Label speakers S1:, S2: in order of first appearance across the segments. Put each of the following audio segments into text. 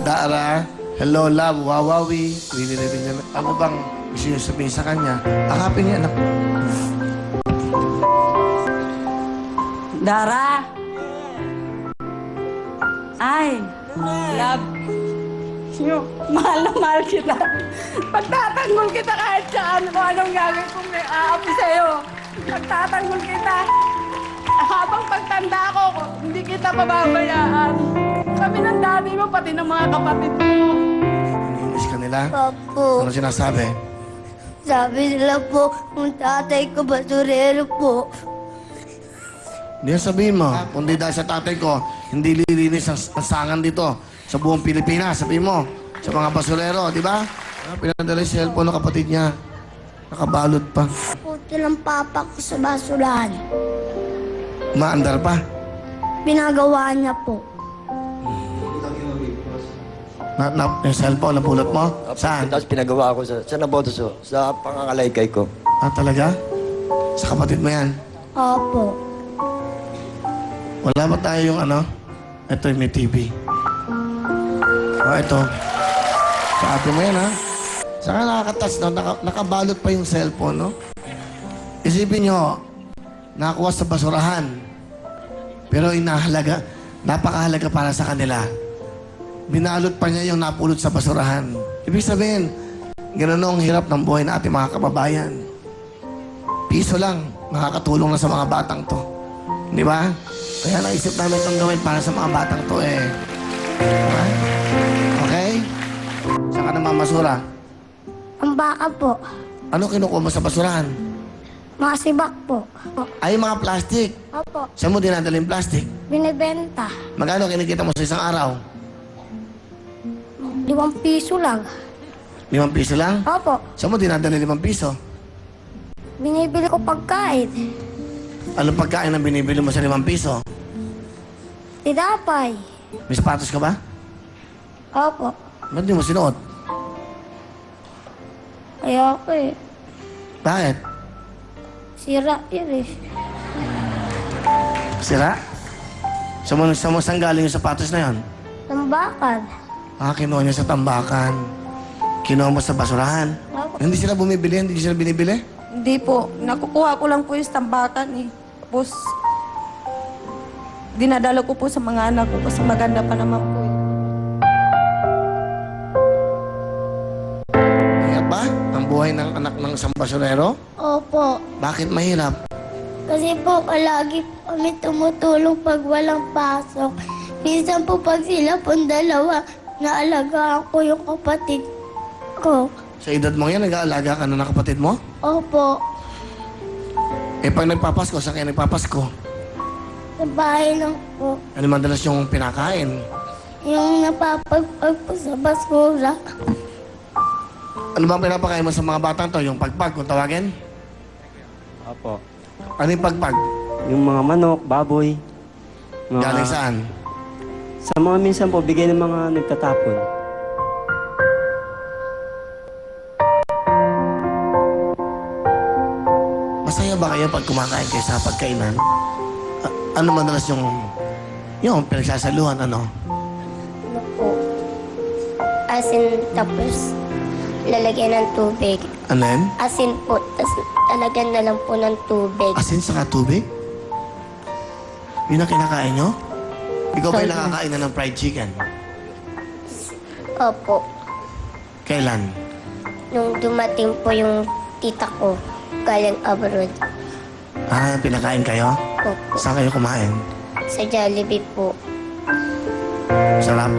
S1: Dara, hello, love, wawawi. Ano bang gusto niyo sabihin sa kanya? Akapin niya, anak.
S2: Dara! Ay, love. Mahal na mahal kita. Pagtatanggol kita kahit saan kung anong gagawin kong may aapi sa'yo. Pagtatanggol kita. Habang pagtanda ko, hindi kita pababayaan. Kami ng daddy mo, pati ng mga kapatid mo.
S1: Iniinis ka nila?
S3: Opo.
S1: Ano sinasabi?
S3: Sabi nila po, kung tatay ko basurero po.
S1: Hindi yan sabihin mo. Kundi dahil sa tatay ko, hindi lilinis ang sangan dito sa buong Pilipinas. Sabihin mo, sa mga basurero, di ba? Pinadala yung cellphone ng kapatid niya. Nakabalot pa.
S3: Puto ng papa ko sa basurahan.
S1: Maandar pa.
S3: Pinagawa niya po.
S1: Yung cellphone, napulot mo? Saan?
S4: Tapos pinagawa ko sa Nabotoso, sa pangangalaykay ko.
S1: Ah, talaga? Sa kapatid mo yan?
S3: Opo.
S1: Wala ba tayo yung ano? Ito yung may TV. Ito. Sa ate mo yan, ha? Saka nakakatas, no? Nakabalot pa yung cellphone, no? Isipin nyo, nakakuha sa basurahan. Pero inahalaga, napakahalaga para sa kanila. Binalot pa niya yung napulot sa basurahan. Ibig sabihin, ganun ang hirap ng buhay na ating mga kababayan. Piso lang, makakatulong na sa mga batang to. Di ba? Kaya naisip namin itong gawin para sa mga batang to eh. Diba? Okay? Saan ka naman masura?
S3: Ang baka po.
S1: Ano kinukuha mo sa basurahan?
S3: Mga sibak po.
S1: Ay, mga plastic.
S3: Opo.
S1: Saan mo dinadala yung plastic?
S3: Binibenta.
S1: Magkano kinikita mo sa isang araw?
S3: 5 piso lang.
S1: 5 piso lang?
S3: Opo.
S1: Saan mo dinadala 5 piso?
S3: Binibili ko pagkain.
S1: Anong pagkain ang binibili mo sa 5 piso?
S3: Tinapay.
S1: May sapatos ka ba?
S3: Opo.
S1: Ba't di mo sinuot?
S3: Kaya ako eh.
S1: Bakit?
S3: Sira yun eh.
S1: Sira? Saan mo saan galing yung sapatos na yon?
S3: Tambakan.
S1: Ah, kinuha niya sa tambakan. Kinuha mo sa basurahan.
S3: Opo.
S1: Hindi sila bumibili? Hindi sila binibili?
S2: Hindi po. Nakukuha ko lang po yung tambakan eh. Tapos, dinadala ko po sa mga anak ko kasi maganda pa naman po eh.
S1: Mahirap ba? Ang buhay ng anak ng isang basurero?
S3: Opo.
S1: Bakit mahirap?
S3: Kasi po, palagi po kami tumutulong pag walang pasok. Minsan po pag sila pong dalawa, naalagaan ko yung kapatid ko.
S1: Sa edad mo yan, nag-aalaga ka na ng kapatid mo?
S3: Opo.
S1: Eh, pag nagpapasko, saan kayo nagpapasko?
S3: Sa bahay lang po.
S1: Ano madalas yung pinakain?
S3: Yung napapagpag po sa basura.
S1: Ano bang pinapakain mo sa mga batang to? Yung pagpag, kung tawagin?
S4: Apo.
S1: Ano yung pagpag?
S4: Yung mga manok, baboy.
S1: Galing saan?
S4: Sa mga minsan po, bigay ng mga nagtatapon.
S1: Masaya ba kayo pag kumakain kayo sa pagkainan? Ano madalas yung pinagsasaluhan, ano?
S3: Ano po? Asin tapos lalagyan ng tubig.
S1: Ano yan?
S3: Asin po, tapos lalagyan na lang po ng tubig.
S1: Asin saka tubig? Yun ang kinakain nyo? Ikaw ba yung
S3: Sorry.
S1: nakakain na ng fried chicken?
S3: Opo.
S1: Kailan?
S3: Nung dumating po yung tita ko, galing abroad.
S1: Ah, pinakain kayo?
S3: Opo.
S1: Saan kayo kumain?
S3: Sa Jollibee po.
S1: Sarap.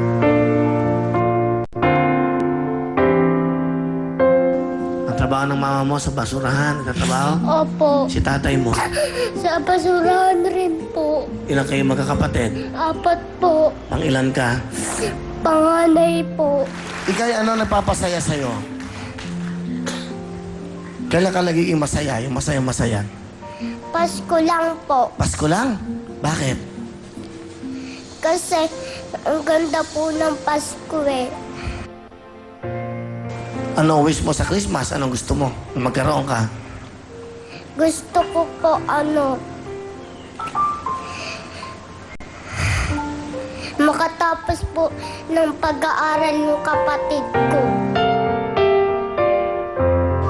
S1: Ang trabaho ng mama mo sa basurahan, nagtatrabaho?
S3: Opo.
S1: Si tatay mo,
S3: Sa basurahan rin po.
S1: ilan kayo magkakapatid?
S3: 4 po.
S1: Pang ilan ka?
S3: Panganay po.
S1: Ikay, ano nagpapasaya sa'yo? Kailan ka nagiging masaya? Yung masaya-masaya?
S3: Pasko lang po.
S1: Pasko lang? Bakit?
S3: Kasi ang ganda po ng Pasko eh.
S1: Ano wish mo sa Christmas? Anong gusto mo? Na magkaroon ka?
S3: Gusto ko po makatapos po ng pag-aaral ng kapatid ko.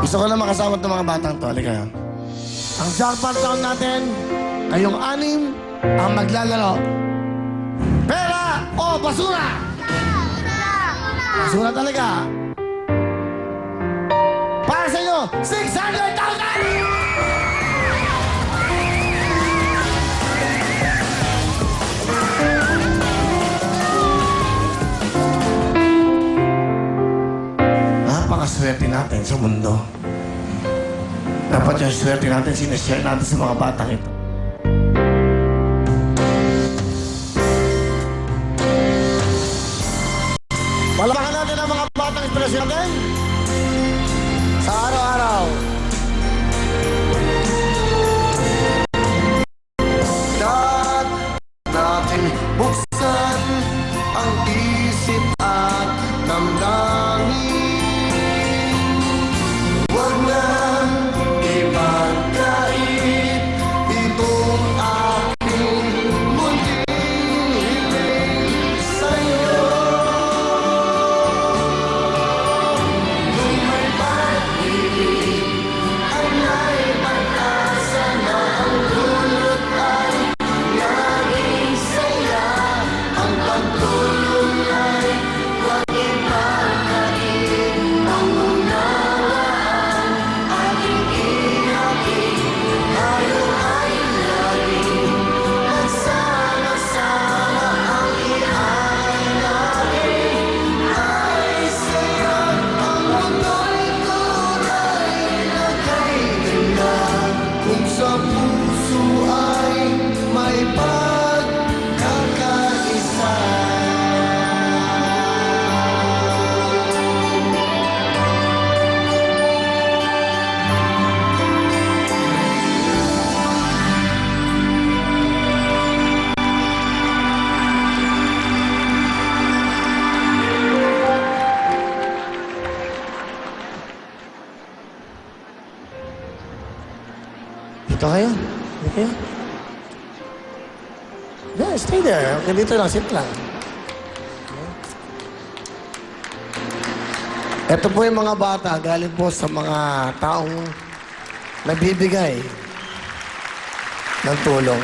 S1: Gusto ko na makasama ng mga batang to. Halika. Ang jackpot round natin, kayong anim ang maglalaro. Pera o basura? Basura talaga. Para sa inyo, 600,000! Napakaswerte natin sa mundo. Dapat yung swerte natin, sinashare natin sa mga batang ito. Palamakan natin ang mga batang inspirasyon natin sa araw-araw. Dapat natin buksan ang isip at damdamin. Huwag na ipagkait itong aking munting hiling sa'yo. Kung may pag-ibig ay may pag-asa na ang dulot ay laging saya. Ang pagtulong ay huwag ipagkait ang unawaan. Ating ihatid tayo ay laging nagsama-sama. Ang ihay natin ay saya. Ang mundo'y tunay na kay ganda. Kung sa puso ay may pagkakaisa. Dito kayo. Dito kayo. Yeah, stay there. Okay, dito lang. Sit lang. Ito po yung mga bata galing po sa mga taong nagbibigay ng tulong.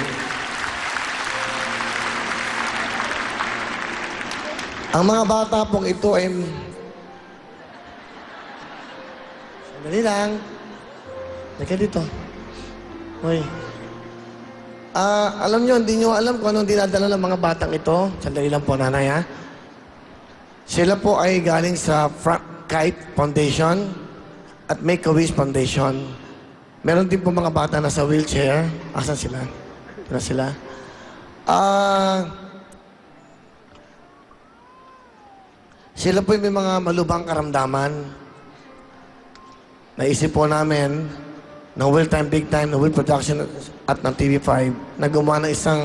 S1: Ang mga bata pong ito ay... Sandali lang. Halika dito. Hoy. Alam nyo, hindi nyo alam kung anong dinadala ng mga batang ito. Sandali lang po, nanay, ha? Sila po ay galing sa Kite Foundation at Make-A-Wish Foundation. Meron din po mga bata na sa wheelchair. Asan sila? Ito na sila. Sila po may mga malubhang karamdaman. Naisip po namin ng Will Time Big Time, ng Will Production at ng TV5 na gumawa ng isang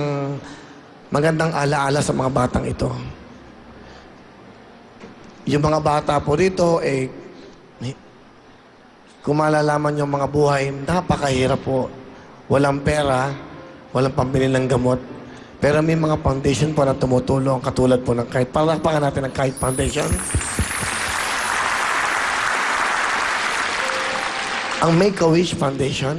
S1: magandang alaala sa mga batang ito. Yung mga bata po dito, kung malalaman yung mga buhay, napakahirap po. Walang pera, walang pambili ng gamot. Pero may mga foundation po na tumutulong, katulad po ng Kite. Palakpakan natin ang Kite Foundation. Ang Make-A-Wish Foundation.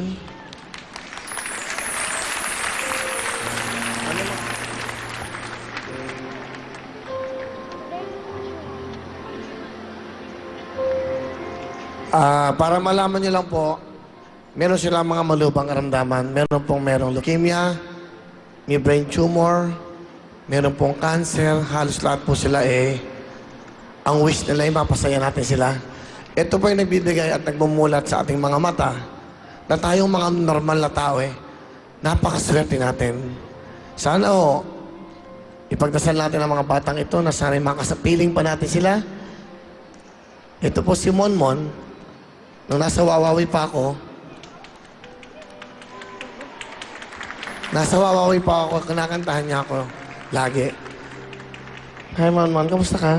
S1: Para malaman niyo lang po, meron silang mga malubhang karamdaman. Merong leukemia, may brain tumor, meron pong cancer. Halos lahat po sila ang wish nila ay mapasaya natin sila. Ito po yung nagbibigay at nagmumulat sa ating mga mata na tayong mga normal na tao napakaswerte natin. Sana ipagdasal natin ang mga batang ito na sana makasapiling pa natin sila. Ito po si Monmon. Nung nasa Wawawi pa ako, kinakantahan niya ako lagi. Hi, Monmon. Kamusta ka?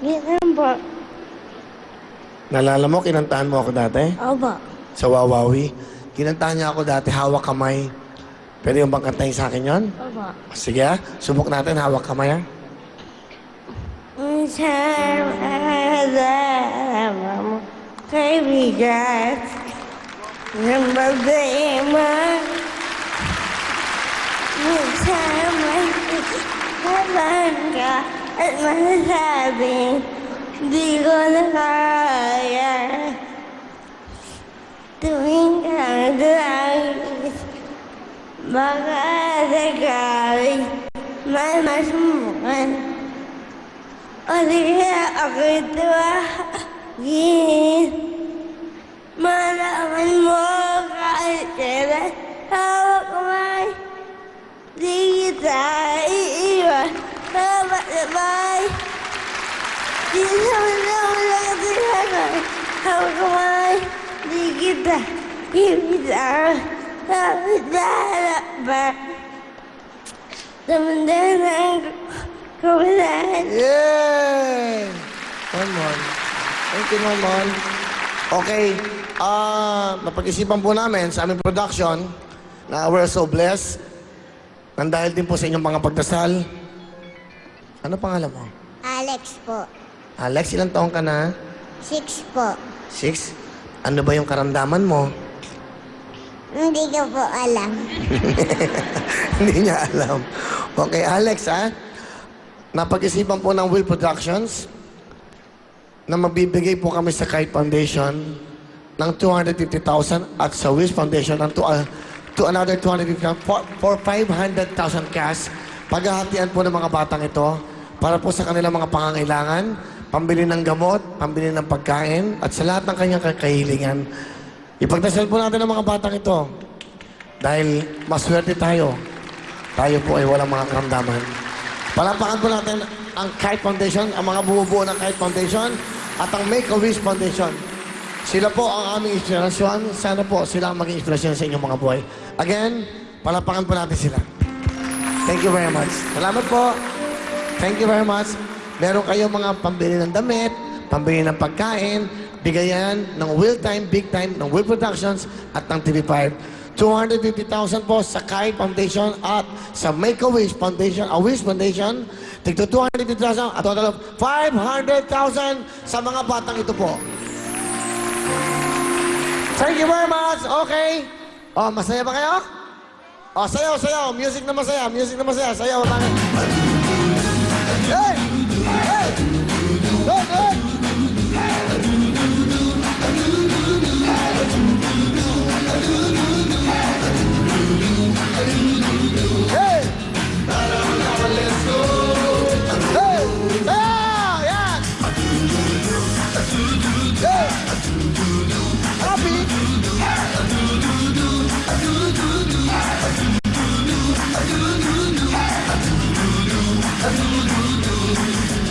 S3: Ganyan ba?
S1: Nalala mo, kinantahan mo ako dati?
S3: Opo.
S1: Sa Wawawi. Kinantahan niya ako dati, hawak kamay. Pwede yung bang kantahin sa akin yun?
S2: Opo.
S1: Sige, subok natin. Hawak kamay, ha?
S3: Sama mo, kaibigan, ng problema. Minsan habang ka at masasabing di ko na kaya. Tuwing ka dragis, baka sakali may masumukan. O di kaya ako'y tuwagin. Malaman mo kahit kailan hawak kamay. Di kita iiwan sabay-sabay. Di sama-sama katilakan hawak kamay. Di kita iiwan sabay-sabay. Teman-teman kawalan.
S1: Yay! Monmon. Thank you, Monmon. Okay. Napag-isipan po namin sa aming production na we're so blessed. Nang dahil din po sa inyong mga pagdasal. Ano pangalan mo?
S3: Alex po.
S1: Alex, ilang taong ka na?
S3: 6 po.
S1: 6? Ano ba yung karamdaman mo?
S3: Hindi ko po alam.
S1: Hindi niya alam. Okay, Alex, ha? Napag-isipan po ng Will Productions na magbibigay po kami sa Kite Foundation ng 250,000 at sa Wish Foundation ng to another 250,000 for 500,000 cash. Paghahatian po ng mga batang ito para po sa kanilang mga pangangailangan, pambili ng gamot, pambili ng pagkain, at sa lahat ng kanyang kahilingan. Ipagdasal po natin ang mga batang ito dahil maswerte tayo. Tayo po ay walang mga karamdaman. Palapakan po natin ang Kite Foundation, ang mga bumubuo ng Kite Foundation at ang Make-A-Wish Foundation. Sila po ang aming inspirasyon. Sana po sila ang maging inspirasyon sa inyong mga buhay. Again, palapakan po natin sila. Thank you very much. Salamat po. Thank you very much. Meron kayong mga pambili ng damit, pambili ng pagkain, bigayan ng Will Time, Big Time, ng Will Productions at ng TV5. 250,000 po sa Kite Foundation at sa Make-A-Wish Foundation, a Wish Foundation. Tigto 250,000 at total of 500,000 sa mga batang ito po. Thank you very much. Okay. Oh, masaya ba kayo? Oh, sayaw, sayaw. Music na masaya. Music na masaya. Sayaw. Hey! Hey! Good, good! Hey! Hey! Sayaw! Yan! Hey! Happy!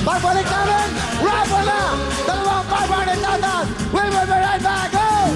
S1: Pagbalik namin, raffle na! Dalawang 500,000! We will be right back! Go!